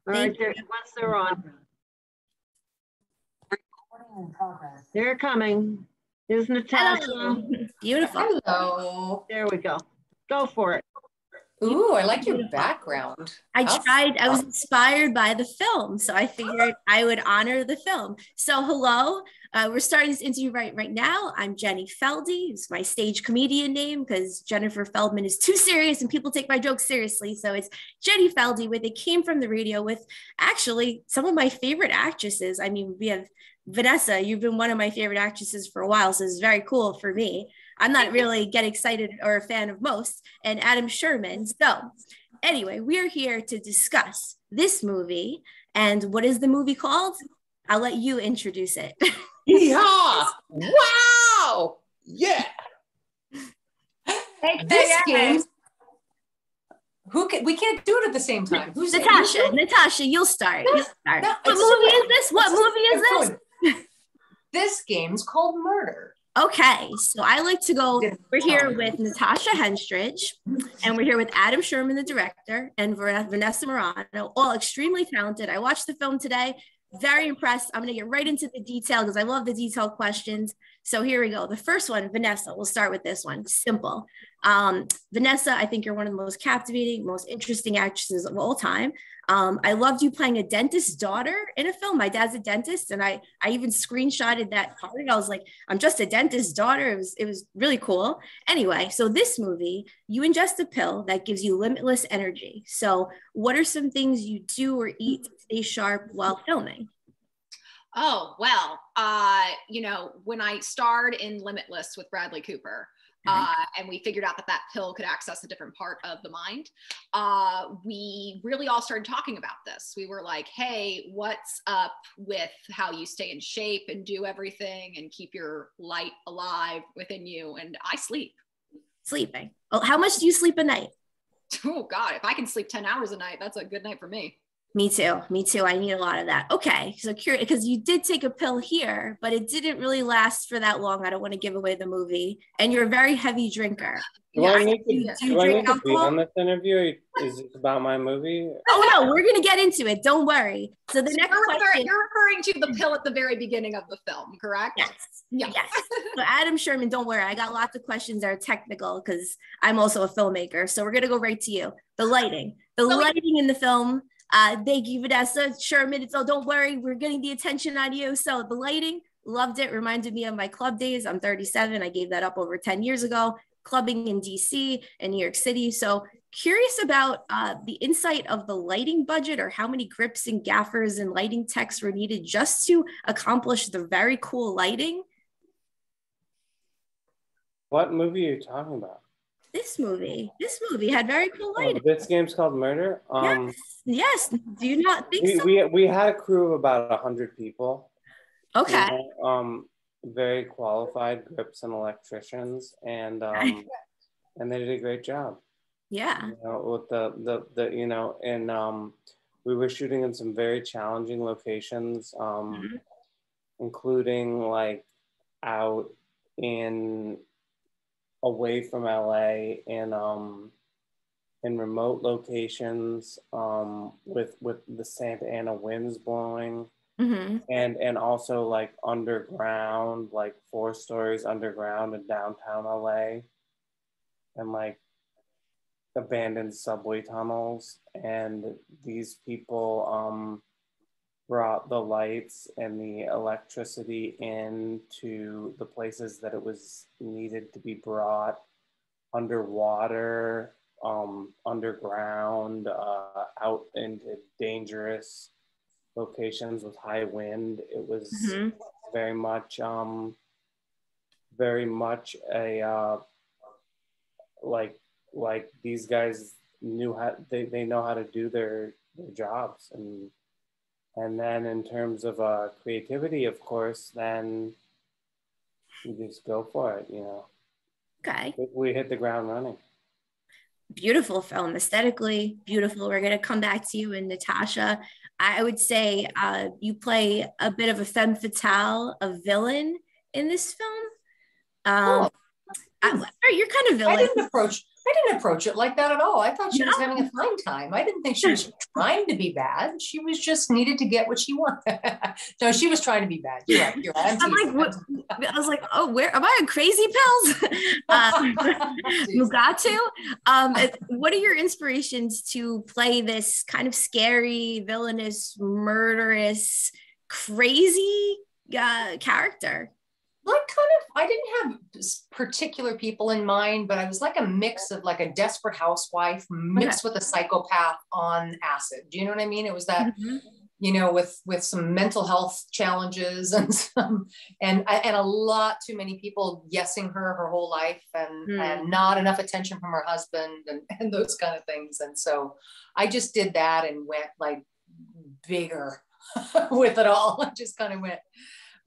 All right, once they're on. They're coming. Here's Natasha. Hello. Beautiful. Hello. There we go. Go for it. Ooh, I like your background. I was inspired by the film, so I figured I would honor the film. So hello, we're starting this interview right now. I'm Jenny Feldy. It's my stage comedian name because Jennifer Feldman is too serious and people take my jokes seriously. So it's Jenny Feldy with It Came From the Radio with actually some of my favorite actresses. I mean, we have Vanessa, you've been one of my favorite actresses for a while, so it's very cool for me. I'm not really get excited or a fan of most, and Adam Sherman. So anyway, we're here to discuss this movie. And what is the movie called? I'll let you introduce it. Yeah! Wow! Yeah! This game, we can't do it at the same time. Who's Natasha, you'll start. No, what movie is this? What movie is this? This game's called Murder. Okay, so I like to go, we're here with Natasha Henstridge, and we're here with Adam Sherman, the director, and Vanessa Marano, all extremely talented. I watched the film today, very impressed. I'm gonna get right into the detail because I love the detailed questions. So here we go. The first one, Vanessa, we'll start with this one, simple. Vanessa, I think you're one of the most captivating, most interesting actresses of all time. I loved you playing a dentist's daughter in a film. My dad's a dentist, and I even screenshotted that part. I was like, I'm just a dentist's daughter. It was really cool. Anyway, so this movie, you ingest a pill that gives you limitless energy. So what are some things you do or eat to stay sharp while filming? Oh, well, when I starred in Limitless with Bradley Cooper, and we figured out that pill could access a different part of the mind, we really all started talking about this. We were like, hey, what's up with how you stay in shape and do everything and keep your light alive within you? And I sleep. Sleeping. Well, how much do you sleep a night? Oh God, if I can sleep 10 hours a night, that's a good night for me. Me too. I need a lot of that. Okay. So curious, because you did take a pill here, but it didn't really last for that long. I don't want to give away the movie. And you're a very heavy drinker. Do I need to be on this interview? Is this about my movie? Oh no, we're going to get into it. Don't worry. So the next question. You're referring to the pill at the very beginning of the film, correct? Yes. So Adam Sherman, don't worry. I got lots of questions that are technical because I'm also a filmmaker. So we're going to go right to you. The lighting. The lighting in the film. Thank you, Vanessa Sherman. So don't worry, we're getting the attention on you. So the lighting, loved it. Reminded me of my club days. I'm 37. I gave that up over 10 years ago. Clubbing in DC and New York City. So curious about the insight of the lighting budget, or how many grips and gaffers and lighting techs were needed just to accomplish the very cool lighting. What movie are you talking about? This movie had very cool lighting. This game's called Murder. Yes. Do you not think so? We had a crew of about 100 people. Okay. Very qualified grips and electricians, and they did a great job. Yeah. With we were shooting in some very challenging locations, including like out away from LA in remote locations, with the Santa Ana winds blowing, and also like underground, like 4 stories underground in downtown LA, and like abandoned subway tunnels. And these people brought the lights and the electricity into the places that it was needed to be brought, underwater, underground, out into dangerous locations with high wind. It was very much a like these guys knew how they know how to do their jobs. And then in terms of creativity, of course, then you just go for it, Okay. We hit the ground running. Beautiful film, aesthetically beautiful. We're going to come back to you and Natasha. I would say you play a bit of a femme fatale, a villain in this film. You're kind of villain. I didn't approach it like that at all. I thought she was No? having a fine time. I didn't think she was trying to be bad. She was just needed to get what she wanted. No, she was trying to be bad. You're right. You're right. I'm like, what? I was like, oh, where am I on crazy pills? Mugatu. What are your inspirations to play this kind of scary, villainous, murderous, crazy character? Like I didn't have particular people in mind, but I was like a mix of like a desperate housewife mixed with a psychopath on acid. Do you know what I mean? It was that, you know, with some mental health challenges and a lot too many people yesing her whole life and not enough attention from her husband and those kind of things. And so I just did that and went like bigger with it all. I just kind of went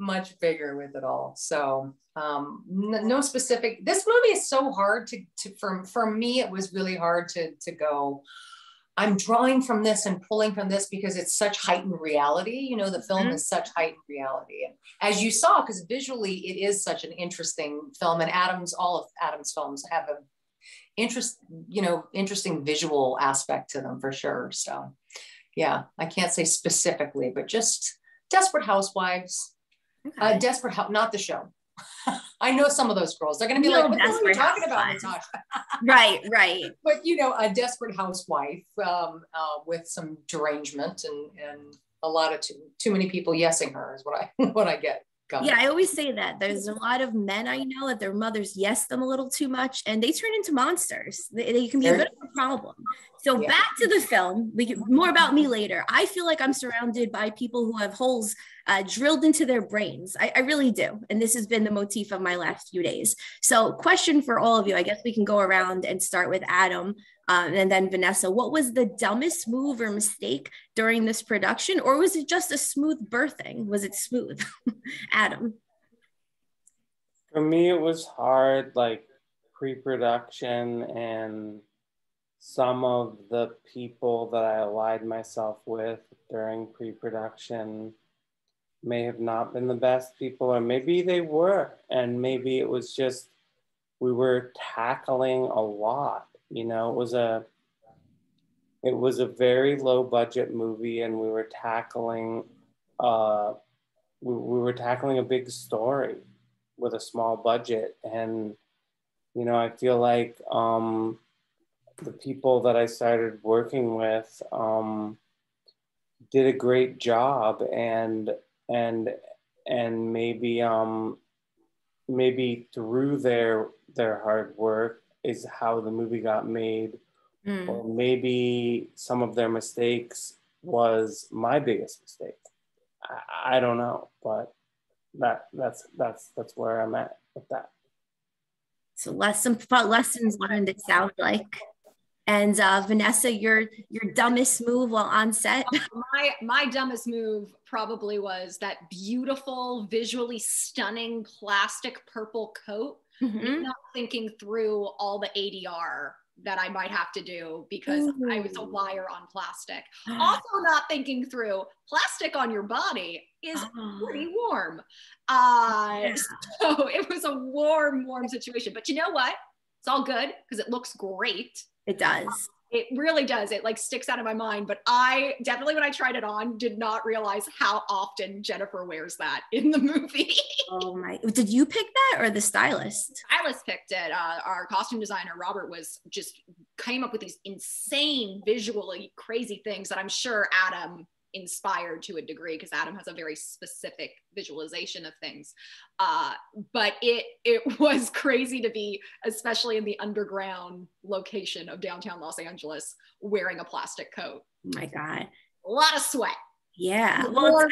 much bigger with it all. So no specific, this movie is so hard to for me, it was really hard to go, I'm drawing from this and pulling from this because it's such heightened reality. You know, the film is such heightened reality. And as you saw, because visually it is such an interesting film, and all of Adam's films have a interesting visual aspect to them for sure. So yeah, I can't say specifically, but just Desperate Housewives. Okay. Not the show. I know some of those girls. They're going to be like, what are you talking about, Natasha? Right. But, you know, a desperate housewife with some derangement and a lot of too many people yesing her is what I get. Yeah, I always say that. There's a lot of men I know that their mothers yes them a little too much and they turn into monsters. They can be a bit of a problem. So back to the film, more about me later. I feel like I'm surrounded by people who have holes drilled into their brains. I really do. And this has been the motif of my last few days. So question for all of you, I guess we can go around and start with Adam and then Vanessa. What was the dumbest move or mistake during this production? Or was it just a smooth birthing? Was it smooth? Adam. For me, it was hard, like pre-production, and some of the people that I allied myself with during pre-production may have not been the best people, or maybe they were, and maybe it was just, we were tackling a lot, you know. It was a very low budget movie, and we were tackling a big story with a small budget. And, you know, I feel like the people that I started working with did a great job, and maybe through their hard work is how the movie got made. Or maybe some of their mistakes was my biggest mistake. I don't know, but that's where I'm at with that. So lessons learned, it sounds like. And Vanessa, your dumbest move while on set? My dumbest move probably was that beautiful, visually stunning plastic purple coat. Not thinking through all the ADR that I might have to do because I was a wire on plastic. Also not thinking through plastic on your body is pretty warm. So it was a warm situation. But you know what? It's all good because it looks great. It does. It really does. It like sticks out of my mind. But I definitely, when I tried it on, did not realize how often Jennifer wears that in the movie. Oh my! Did you pick that or the stylist? Stylist picked it. Our costume designer Robert came up with these insane, visually crazy things that I'm sure Adam inspired to a degree, because Adam has a very specific visualization of things. But it was crazy to be, especially in the underground location of downtown Los Angeles, wearing a plastic coat. Oh my God. A lot of sweat. Yeah. Well,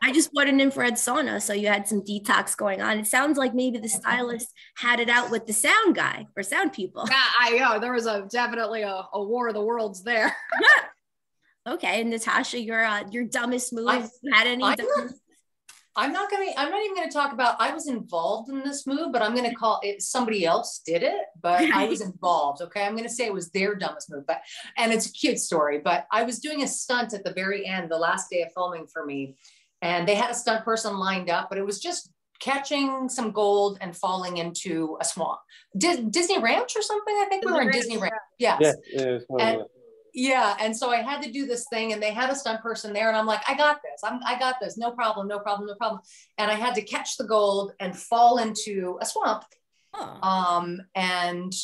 I just bought an infrared sauna, so you had some detox going on. It sounds like maybe the stylist had it out with the sound guy or sound people. Yeah, I know. There was definitely a war of the worlds there. Okay, and Natasha, your dumbest move. Had any? I'm not even gonna talk about. I was involved in this move, but I'm gonna call it somebody else did it, but I was involved. Okay, I'm gonna say it was their dumbest move, and it's a cute story. But I was doing a stunt at the very end, the last day of filming for me, and they had a stunt person lined up, but it was just catching some gold and falling into a swamp. Disney Ranch or something? I think we were in Disney Ranch. Yes. Yeah, and so I had to do this thing, and they had a stunt person there, and I'm like, I got this. I got this. No problem, no problem, no problem. And I had to catch the gold and fall into a swamp. And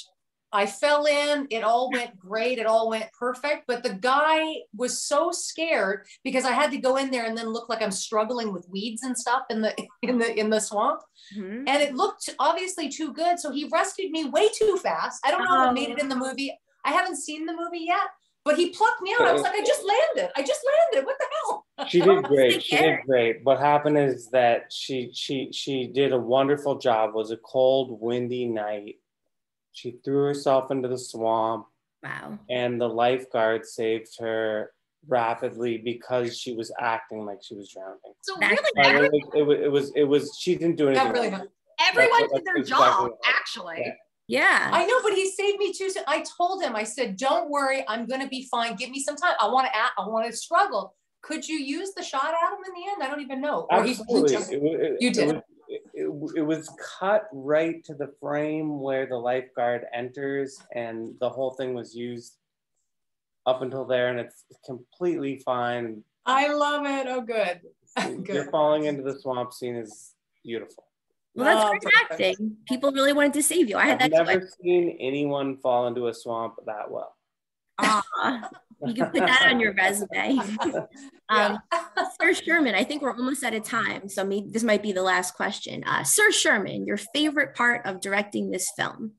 I fell in. It all went great. It all went perfect. But the guy was so scared because I had to go in there and then look like I'm struggling with weeds and stuff in the swamp. And it looked obviously too good. So he rescued me way too fast. I don't know if it made it in the movie. I haven't seen the movie yet. But he plucked me out. I was like, I just landed. What the hell? She did great. She did great. What happened is that she did a wonderful job. It was a cold, windy night. She threw herself into the swamp. Wow. And the lifeguard saved her rapidly because she was acting like she was drowning. So really, it was she didn't do anything. Really everyone did their job, actually. Yeah. I know, but he saved me too. I told him, I said, don't worry, I'm going to be fine. Give me some time. I want to struggle. Could you use the shot at him in the end? I don't even know. Absolutely. You did. It was cut right to the frame where the lifeguard enters, and the whole thing was used up until there, and it's completely fine. I love it. Oh, good. You're falling into the swamp scene is beautiful. Well, that's great acting. People really wanted to save you. I've never seen anyone fall into a swamp that well. You can put that on your resume. Sir Sherman, I think we're almost out of time, so this might be the last question. Sir Sherman, your favorite part of directing this film?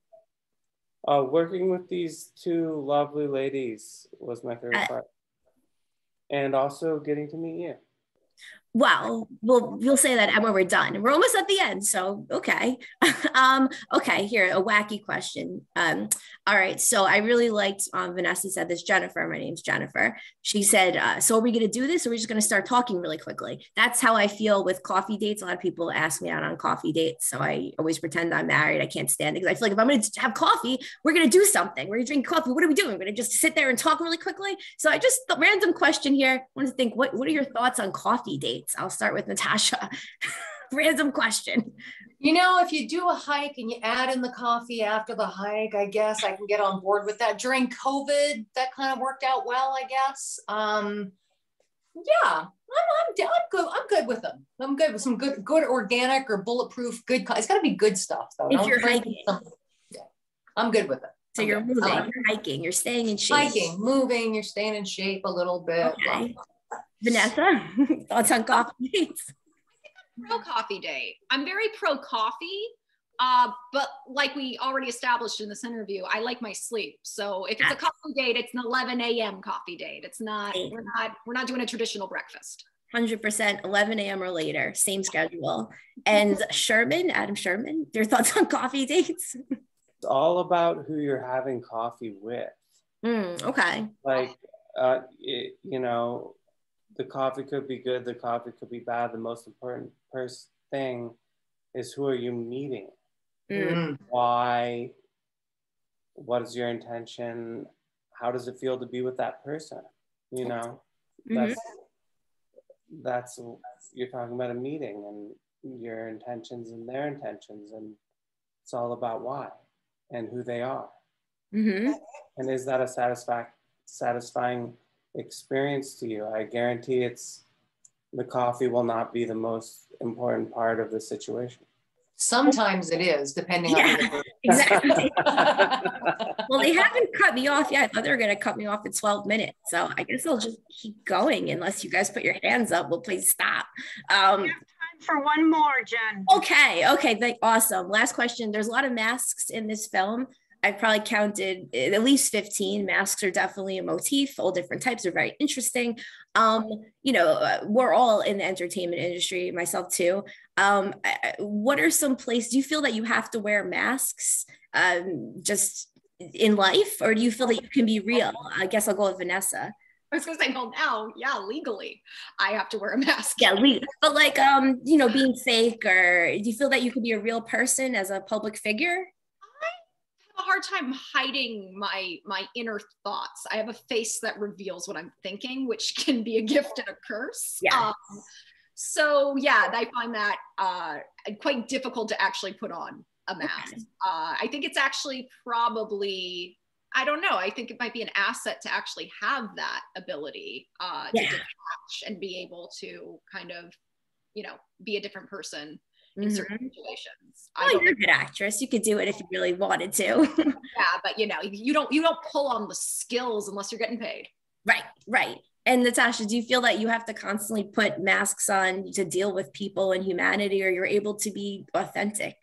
Working with these two lovely ladies was my favorite part. And also getting to meet you. Well, we'll say that when we're done. We're almost at the end, so okay. Okay, here, a wacky question. All right, so I really liked Vanessa said this, Jennifer, my name's Jennifer. She said, so are we gonna do this or are we just gonna start talking really quickly? That's how I feel with coffee dates. A lot of people ask me out on coffee dates, so I always pretend I'm married. I can't stand it because I feel like if I'm gonna have coffee, we're gonna do something. We're gonna drink coffee. What are we doing? We're gonna just sit there and talk really quickly. So I just, random question here. I wanted to think, what are your thoughts on coffee dates? I'll start with Natasha. Random question. You know, if you do a hike and you add in the coffee after the hike, I guess I can get on board with that. During COVID, that kind of worked out well, I guess. Yeah, I'm good. I'm good with them. I'm good with some good organic or bulletproof good. It's got to be good stuff, though. If you're hiking, yeah, I'm good with it. So you're moving, you're hiking, you're staying in shape. Hiking, moving, you're staying in shape a little bit. Okay. Vanessa, thoughts on coffee dates? Pro coffee date. I'm very pro coffee, but like we already established in this interview, I like my sleep. So if it's a coffee date, it's an 11 a.m. coffee date. It's not. We're not doing a traditional breakfast. 100% 11 a.m. or later, same schedule. And Adam Sherman, your thoughts on coffee dates? It's all about who you're having coffee with. Okay. Like, you know, the coffee could be good, the coffee could be bad. The most important thing is who are you meeting? Why? What is your intention? How does it feel to be with that person? You know, that's you're talking about a meeting and your intentions and their intentions, and it's all about why and who they are. And is that a satisfying experience to you? I guarantee the coffee will not be the most important part of the situation. Sometimes it is, depending on the person. Exactly. Well, they haven't cut me off yet. I thought they were going to cut me off in 12 minutes. So I guess I'll just keep going unless you guys put your hands up. Well, please stop. We have time for one more, Jen. Okay. Awesome. Last question. There's a lot of masks in this film. I probably counted at least 15. Masks are definitely a motif. All different types are very interesting. You know, we're all in the entertainment industry, myself too. What are some places, do you feel that you have to wear masks just in life, or do you feel that you can be real? I guess I'll go with Vanessa. I was gonna say, well, now, yeah, legally, I have to wear a mask. Yeah, but like, you know, being fake, or do you feel that you can be a real person as a public figure? A hard time hiding my inner thoughts. I have a face that reveals what I'm thinking, which can be a gift and a curse. Yeah. So yeah, I find that quite difficult to actually put on a mask. Okay. I think it's actually probably, I don't know, I think it might be an asset to actually have that ability to detach and be able to kind of, you know, be a different person in certain situations. Well, you're a good actress. You could do it if you really wanted to. Yeah, but you know, you don't pull on the skills unless you're getting paid. Right. And Natasha, do you feel that you have to constantly put masks on to deal with people and humanity, or you're able to be authentic?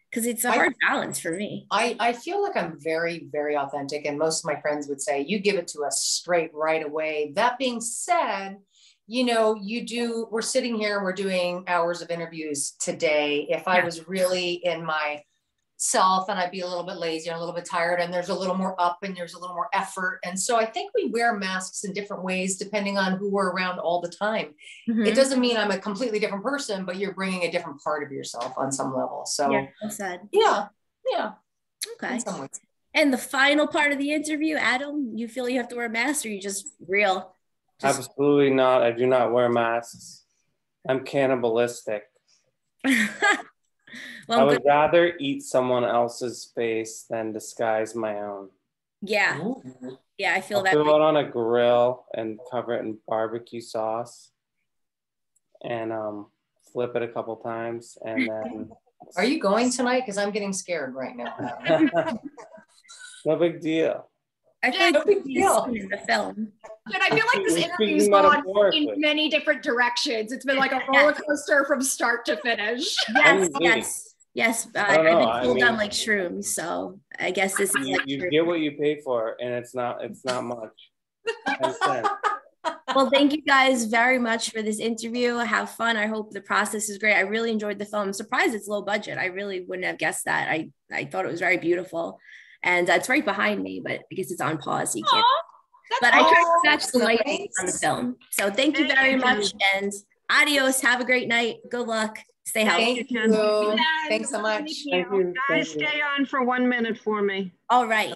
Because it's a hard balance for me. I feel like I'm very, very authentic. And most of my friends would say, you give it to us straight right away. That being said, you know, we're sitting here, we're doing hours of interviews today. If I was really in myself and I'd be a little bit lazy and a little bit tired, and there's a little more up and there's a little more effort. And so I think we wear masks in different ways depending on who we're around all the time. It doesn't mean I'm a completely different person, but you're bringing a different part of yourself on some level. So well said. Yeah. Okay. And the final part of the interview, Adam, you feel you have to wear a mask, or you just real? Absolutely not. I do not wear masks. I'm cannibalistic. Well, I would rather eat someone else's face than disguise my own. Yeah, I feel that. Throw it on a grill and cover it in barbecue sauce, and flip it a couple times, and then. Are you going tonight? Because I'm getting scared right now. No big deal. I feel like in the film. And I feel like this interview's gone in many different directions. It's been like a roller coaster from start to finish. Yes. I've been told I'm like shrooms, so I guess this is like you get what you pay for, and it's not much. Well, thank you guys very much for this interview. Have fun. I hope the process is great. I really enjoyed the film. I'm surprised it's low budget. I really wouldn't have guessed that. I thought it was very beautiful. And it's right behind me, but I guess it's on pause. So you can't. But I tried to match the lighting on the film. So thank you very much, and adios. Have a great night. Good luck. Stay healthy. Thank you. Thanks so much. Thank you. Guys, stay on for 1 minute for me. All right.